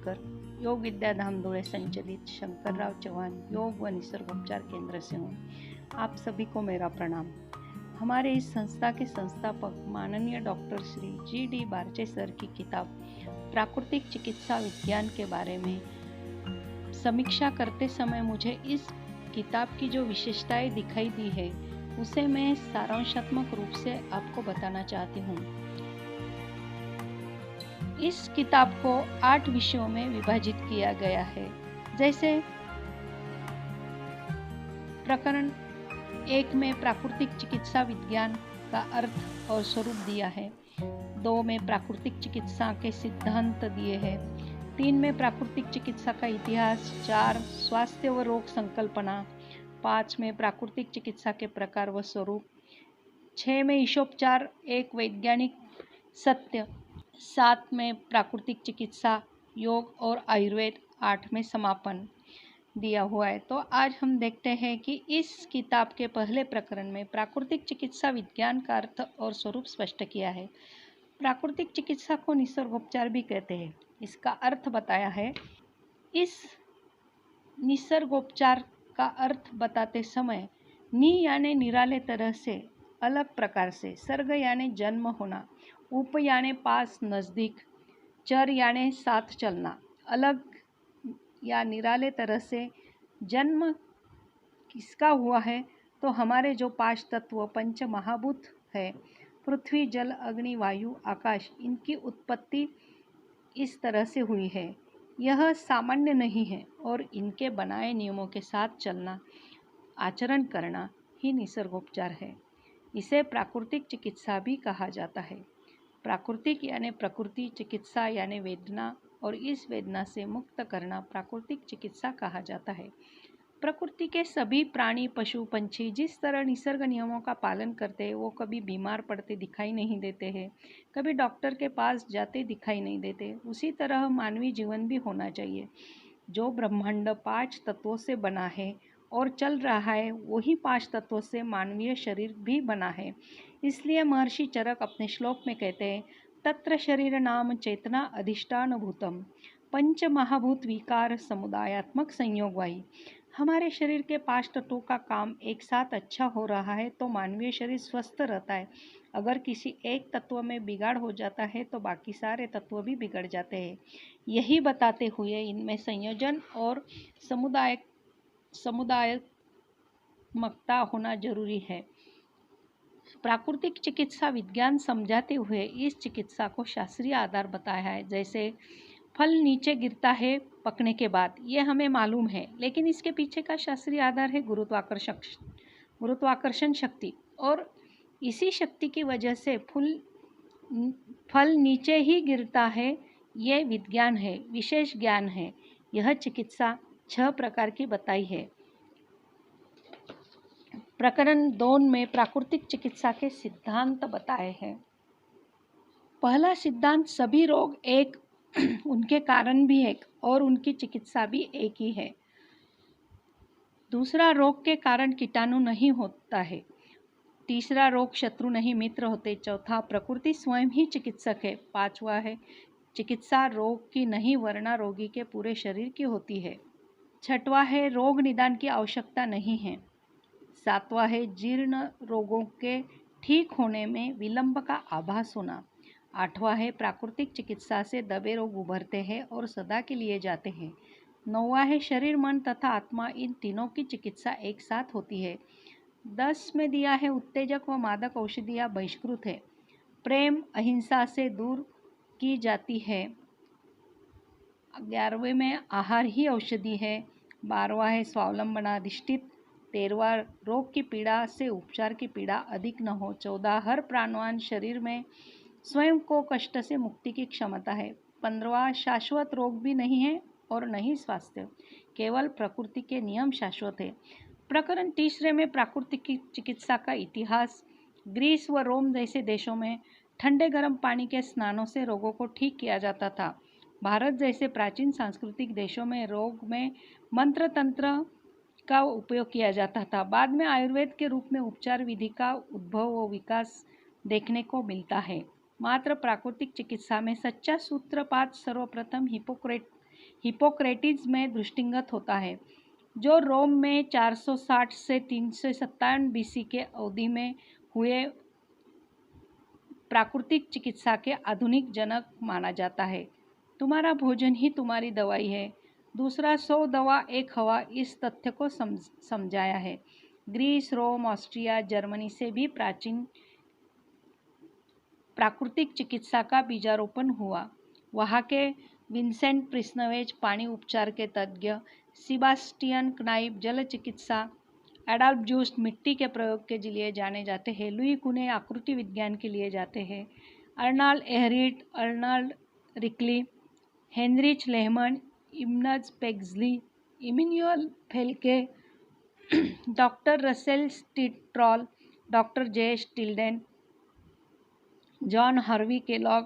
सावरकर, योग विद्या धाम धुळे संचालित शंकरराव चौहान योग व निसर्गोपचार केंद्र से हूँ। आप सभी को मेरा प्रणाम। हमारे इस संस्था के संस्थापक माननीय डॉक्टर श्री GD बारचे सर की किताब प्राकृतिक चिकित्सा विज्ञान के बारे में समीक्षा करते समय मुझे इस किताब की जो विशेषताएं दिखाई दी है उसे मैं सारांशात्मक रूप से आपको बताना चाहती हूँ। इस किताब को 8 विषयों में विभाजित किया गया है। जैसे प्रकरण 1 में प्राकृतिक चिकित्सा विज्ञान का अर्थ और स्वरूप दिया है। 2 में प्राकृतिक चिकित्सा के सिद्धांत दिए हैं। 3 में प्राकृतिक चिकित्सा का इतिहास। 4 स्वास्थ्य व रोग संकल्पना। 5 में प्राकृतिक चिकित्सा के प्रकार व स्वरूप। 6 में ईशोपचार एक वैज्ञानिक सत्य। 7 में प्राकृतिक चिकित्सा, योग और आयुर्वेद। 8 में समापन दिया हुआ है। तो आज हम देखते हैं कि इस किताब के पहले प्रकरण में प्राकृतिक चिकित्सा विज्ञान का अर्थ और स्वरूप स्पष्ट किया है। प्राकृतिक चिकित्सा को निसर्गोपचार भी कहते हैं। इसका अर्थ बताया है। इस निसर्गोपचार का अर्थ बताते समय नि यानी निराले तरह से, अलग प्रकार से, सर्ग यानी जन्म होना, उप यानी पास नज़दीक, चर यानी साथ चलना, अलग या निराले तरह से जन्म किसका हुआ है तो हमारे जो 5 तत्व पंच महाभूत है, पृथ्वी, जल, अग्नि, वायु, आकाश, इनकी उत्पत्ति इस तरह से हुई है। यह सामान्य नहीं है और इनके बनाए नियमों के साथ चलना, आचरण करना ही निसर्गोपचार है। इसे प्राकृतिक चिकित्सा भी कहा जाता है। प्राकृतिक यानी प्रकृति, चिकित्सा यानी वेदना, और इस वेदना से मुक्त करना प्राकृतिक चिकित्सा कहा जाता है। प्रकृति के सभी प्राणी, पशु, पंछी जिस तरह निसर्ग नियमों का पालन करते हैं, वो कभी बीमार पड़ते दिखाई नहीं देते हैं, कभी डॉक्टर के पास जाते दिखाई नहीं देते, उसी तरह मानवीय जीवन भी होना चाहिए। जो ब्रह्मांड 5 तत्वों से बना है और चल रहा है, वही 5 तत्वों से मानवीय शरीर भी बना है। इसलिए महर्षि चरक अपने श्लोक में कहते हैं, तत्र शरीर नाम चेतना अधिष्ठान भूतम पंच महाभूत विकार समुदायात्मक संयोगवाही। हमारे शरीर के 5 तत्वों का काम एक साथ अच्छा हो रहा है तो मानवीय शरीर स्वस्थ रहता है। अगर किसी एक तत्व में बिगाड़ हो जाता है तो बाकी सारे तत्व भी बिगड़ जाते हैं। यही बताते हुए इनमें संयोजन और समुदायात्मकता होना जरूरी है। प्राकृतिक चिकित्सा विज्ञान समझाते हुए इस चिकित्सा को शास्त्रीय आधार बताया है। जैसे फल नीचे गिरता है पकने के बाद, ये हमें मालूम है, लेकिन इसके पीछे का शास्त्रीय आधार है गुरुत्वाकर्षण शक्ति, और इसी शक्ति की वजह से फल नीचे ही गिरता है। ये विज्ञान है, विशेष ज्ञान है। यह चिकित्सा 6 प्रकार की बताई है। प्रकरण 2 में प्राकृतिक चिकित्सा के सिद्धांत बताए हैं। पहला सिद्धांत, सभी रोग एक, उनके कारण भी एक और उनकी चिकित्सा भी एक ही है। दूसरा, रोग के कारण कीटाणु नहीं होता है। तीसरा, रोग शत्रु नहीं मित्र होते। चौथा, प्रकृति स्वयं ही चिकित्सक है। 5वां है, चिकित्सा रोग की नहीं वरना रोगी के पूरे शरीर की होती है। 6वां है, रोग निदान की आवश्यकता नहीं है। 7वां है, जीर्ण रोगों के ठीक होने में विलंब का आभास होना। 8वां है, प्राकृतिक चिकित्सा से दबे रोग उभरते हैं और सदा के लिए जाते हैं। 9वां है, शरीर, मन तथा आत्मा, इन तीनों की चिकित्सा एक साथ होती है। 10 में दिया है, उत्तेजक व मादक औषधियाँ बहिष्कृत है, प्रेम अहिंसा से दूर की जाती है। 11वें में आहार ही औषधि है। 12वां है, स्वावलंबना अधिष्ठित। 13वां, रोग की पीड़ा से उपचार की पीड़ा अधिक न हो। 14, हर प्राणवान शरीर में स्वयं को कष्ट से मुक्ति की क्षमता है। 15वां, शाश्वत रोग भी नहीं है और नहीं स्वास्थ्य, केवल प्रकृति के नियम शाश्वत है। प्रकरण 3 में प्राकृतिक चिकित्सा का इतिहास। ग्रीस व रोम जैसे देशों में ठंडे गर्म पानी के स्नानों से रोगों को ठीक किया जाता था। भारत जैसे प्राचीन सांस्कृतिक देशों में रोग में मंत्र तंत्र का उपयोग किया जाता था। बाद में आयुर्वेद के रूप में उपचार विधि का उद्भव व विकास देखने को मिलता है। मात्र प्राकृतिक चिकित्सा में सच्चा सूत्रपात सर्वप्रथम हिपोक्रेटिस में दृष्टिगत होता है, जो रोम में 460 से 357 बीसी के अवधि में हुए प्राकृतिक चिकित्सा के आधुनिक जनक माना जाता है। तुम्हारा भोजन ही तुम्हारी दवाई है। दूसरा 100 दवा एक हवा इस तथ्य को समझाया है। ग्रीस, रोम, ऑस्ट्रिया, जर्मनी से भी प्राचीन प्राकृतिक चिकित्सा का बीजारोपण हुआ। वहाँ के विंसेंट प्रिस्नवेज पानी उपचार के तज्ञ, सिबास्टियन क्नाइप जल चिकित्सा, एडल्फ जूस्ट मिट्टी के प्रयोग के लिए जाने जाते हैं, लुई कुने आकृति विज्ञान के लिए जाते हैं, Arnold Ehret, Arnold Rikli, Heinrich Lahmann, Ignaz Peczely, Emanuel Felke, doctor Russell Trall, doctor J Tilden, John Harvey Kellogg,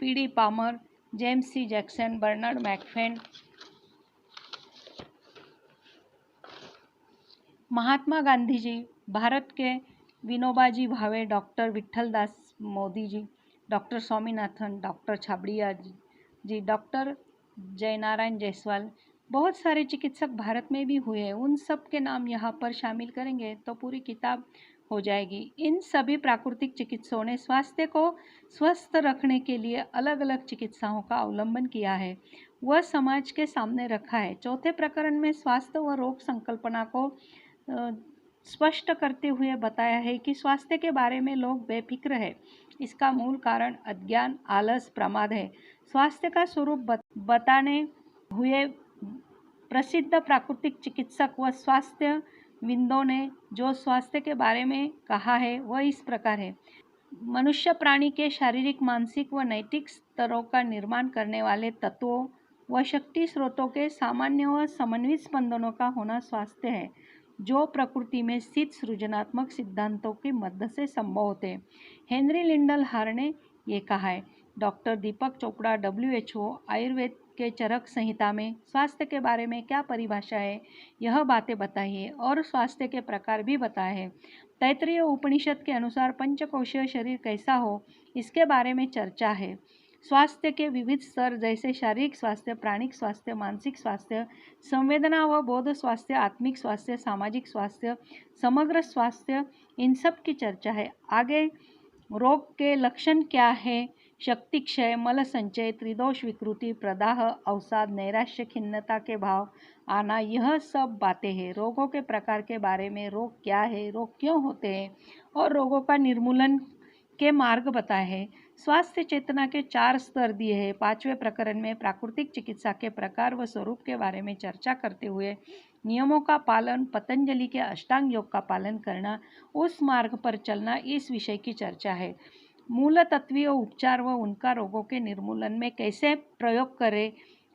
PD Palmer, James C Jackson, Bernard Macfadden, Mahatma Gandhi ji, Bharat के Vinobaji Bhave, doctor Vitthal Das Modi ji, doctor Swaminathan, doctor Chhabria ji, doctor Jaynarayan Jaiswal, बहुत सारे चिकित्सक भारत में भी हुए हैं। उन सब के नाम यहाँ पर शामिल करेंगे तो पूरी किताब हो जाएगी। इन सभी प्राकृतिक चिकित्सकों ने स्वास्थ्य को स्वस्थ रखने के लिए अलग अलग चिकित्साओं का अवलंबन किया है, वह समाज के सामने रखा है। चौथे प्रकरण में स्वास्थ्य व रोग संकल्पना को स्पष्ट करते हुए बताया है कि स्वास्थ्य के बारे में लोग बेफिक्र है। इसका मूल कारण अज्ञान, आलस, प्रमाद है। स्वास्थ्य का स्वरूप बताने हुए प्रसिद्ध प्राकृतिक चिकित्सक व स्वास्थ्य विदों ने जो स्वास्थ्य के बारे में कहा है वह इस प्रकार है। मनुष्य प्राणी के शारीरिक, मानसिक व नैतिक स्तरों का निर्माण करने वाले तत्वों व शक्ति स्रोतों के सामान्य व समन्वित स्पंदनों का होना स्वास्थ्य है, जो प्रकृति में स्थित सृजनात्मक सिद्धांतों के मध्य से संभव होते हैं। हेनरी लिंडल हार ने ये कहा है। Doctor Deepak Chopra, WHO Ayurveda के चरक संहिता में स्वास्थ्य के बारे में क्या परिभाषा है, यह बातें बताई है और स्वास्थ्य के प्रकार भी बताए हैं। तैत्तिरीय उपनिषद के अनुसार पंचकोशीय शरीर कैसा हो, इसके बारे में चर्चा है। स्वास्थ्य के विविध स्तर जैसे शारीरिक स्वास्थ्य, प्राणिक स्वास्थ्य, मानसिक स्वास्थ्य, संवेदना व बोध स्वास्थ्य, आत्मिक स्वास्थ्य, सामाजिक स्वास्थ्य, समग्र स्वास्थ्य, इन सब की चर्चा है। आगे रोग के लक्षण क्या है, शक्ति क्षय, मल संचय, त्रिदोष विकृति, प्रदाह, अवसाद, नैराश्य, खिन्नता के भाव आना, यह सब बातें हैं। रोगों के प्रकार के बारे में, रोग क्या है, रोग क्यों होते हैं और रोगों का निर्मूलन के मार्ग बताए हैं। स्वास्थ्य चेतना के 4 स्तर दिए हैं। 5वें प्रकरण में प्राकृतिक चिकित्सा के प्रकार व स्वरूप के बारे में चर्चा करते हुए नियमों का पालन, पतंजलि के अष्टांग योग का पालन करना, उस मार्ग पर चलना, इस विषय की चर्चा है। मूल तत्वीय उपचार व उनका रोगों के निर्मूलन में कैसे प्रयोग करें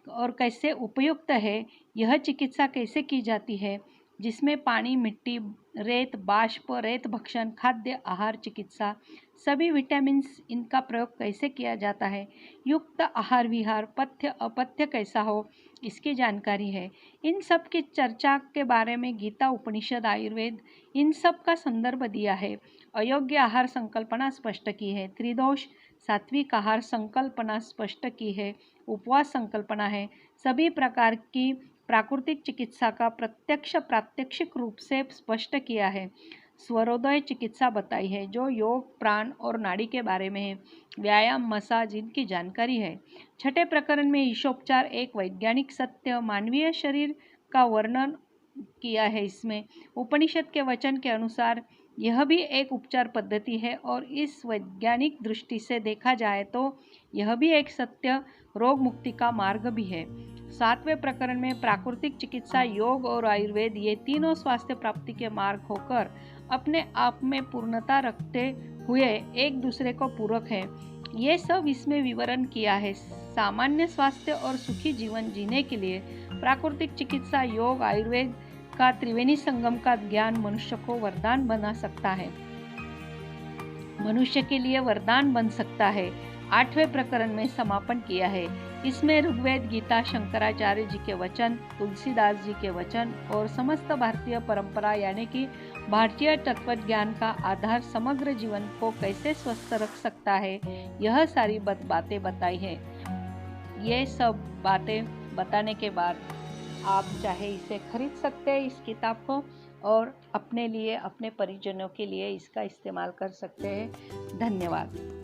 और कैसे उपयुक्त है, यह चिकित्सा कैसे की जाती है, जिसमें पानी, मिट्टी, रेत, बाष्प, रेत भक्षण, खाद्य आहार चिकित्सा, सभी विटामिन्स, इनका प्रयोग कैसे किया जाता है, युक्त आहार विहार, पथ्य अपथ्य कैसा हो, इसकी जानकारी है। इन सब की चर्चा के बारे में गीता, उपनिषद, आयुर्वेद, इन सब का संदर्भ दिया है। अयोग्य आहार संकल्पना स्पष्ट की है। त्रिदोष, सात्विक आहार संकल्पना स्पष्ट की है। उपवास संकल्पना है। सभी प्रकार की प्राकृतिक चिकित्सा का प्रत्यक्ष प्रात्यक्षिक रूप से स्पष्ट किया है। स्वरोदय चिकित्सा बताई है, जो योग, प्राण और नाड़ी के बारे में है। व्यायाम, मसाज, इनकी जानकारी है। 6ठे प्रकरण में ईशोपचार एक वैज्ञानिक सत्य, मानवीय शरीर का वर्णन किया है। इसमें उपनिषद के वचन के अनुसार यह भी एक उपचार पद्धति है और इस वैज्ञानिक दृष्टि से देखा जाए तो यह भी एक सत्य रोग मुक्ति का मार्ग भी है। 7वें प्रकरण में प्राकृतिक चिकित्सा, योग और आयुर्वेद, ये तीनों स्वास्थ्य प्राप्ति के मार्ग होकर अपने आप में पूर्णता रखते हुए एक दूसरे को पूरक है। ये सब इसमें विवरण किया है। सामान्य स्वास्थ्य और सुखी जीवन जीने के लिए प्राकृतिक चिकित्सा, योग, आयुर्वेद का त्रिवेणी संगम का ज्ञान मनुष्य को वरदान बना सकता है, मनुष्य के लिए वरदान बन सकता है। 8वें प्रकरण में समापन किया है। इसमें ऋग्वेद, गीता, शंकराचार्य जी के वचन, तुलसीदास जी के वचन और समस्त भारतीय परंपरा यानी कि भारतीय तत्व ज्ञान का आधार समग्र जीवन को कैसे स्वस्थ रख सकता है, यह सारी बातें बताई है। ये सब बातें बताने के बाद आप चाहे इसे खरीद सकते हैं इस किताब को, और अपने लिए, अपने परिजनों के लिए इसका इस्तेमाल कर सकते हैं। धन्यवाद।